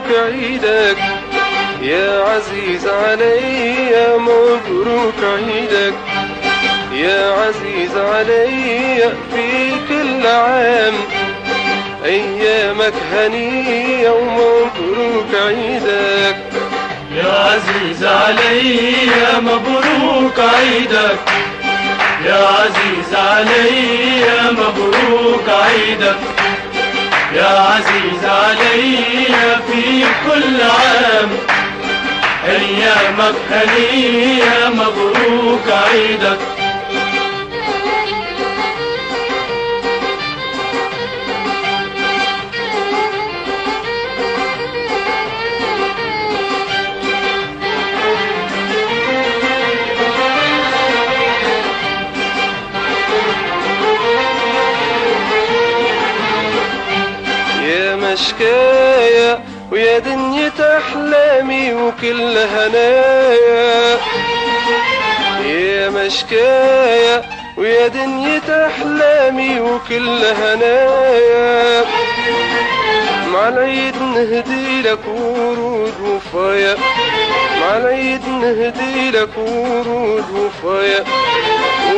مبروك عيدك يا عزيز علي، مبروك عيدك يا عزيز علي. في كل عام أيامك هنية ومبروك عيدك يا عزيز علي، مبروك عيدك يا عزيز علي، مبروك عيدك يا عزيز علي. في كل عام أيامك هنية، مبروك عيدك. مشكايا ويا دنيا أحلامي وكل هنايا، يا مشكايا ويا دنيا أحلامي وكل هنايا. مع العيد نهدي لك ورود وفايا، مع العيد نهدي لك ورود وفايا،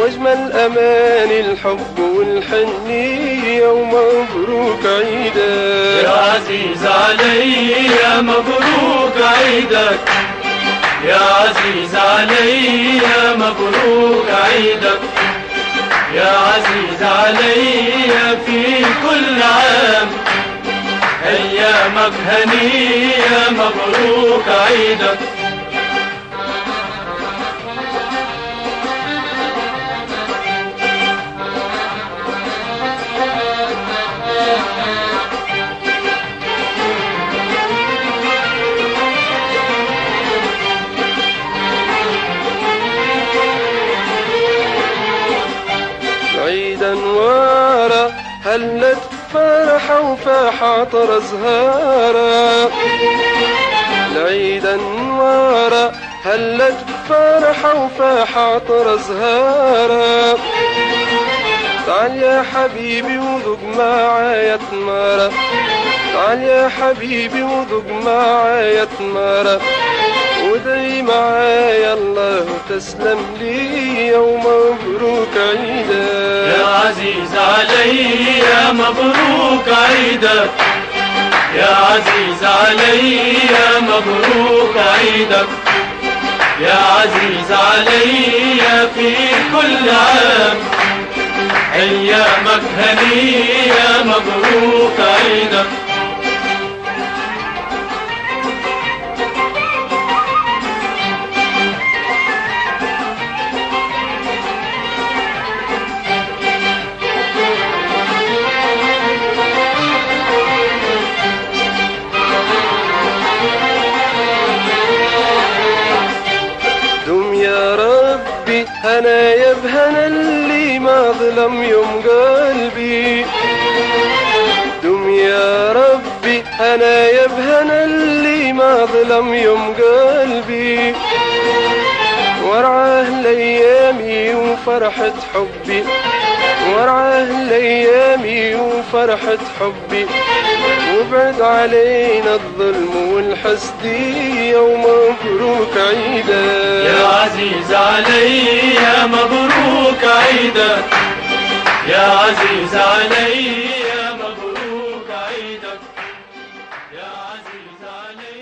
واجمل اماني الحب والحنية ومبروك عيدك يا عزيز علي، مبروك عيدك يا عزيز علي، مبروك عيدك يا عزيز علي. في كل عام أيامك هنية، مبروك عيدك. عيدا ورا هلت فرحة وفاح عطر زهارة، العيدا ورا هلت فرحة وفاح عطر زهارة. تعال يا حبيبي وذوق معايا تمارة، تعال يا حبيبي وذوق معايا تمارة، ودعي معايا الله تسلم لي ومبروك عيدك يا عزيز علي، مبروك عيدك يا عزيز علي، مبروك عيدك يا عزيز علي. في كل عام أيامك هنية، مبروك عيدك. هنايا بهنا اللي ما ظلم يوم قلبي، دم يا ربي هنايا بهنا اللي ما ظلم يوم قلبي. ورعاه لأيامي وفرحة حبي، ورعاه لأيامي وفرحة حبي، وابعد علينا الظلم والحسد ومبروك عيدك يا عزيز علي، مبروك عيدك يا عزيز علي، مبروك عيدك يا عزيز علي.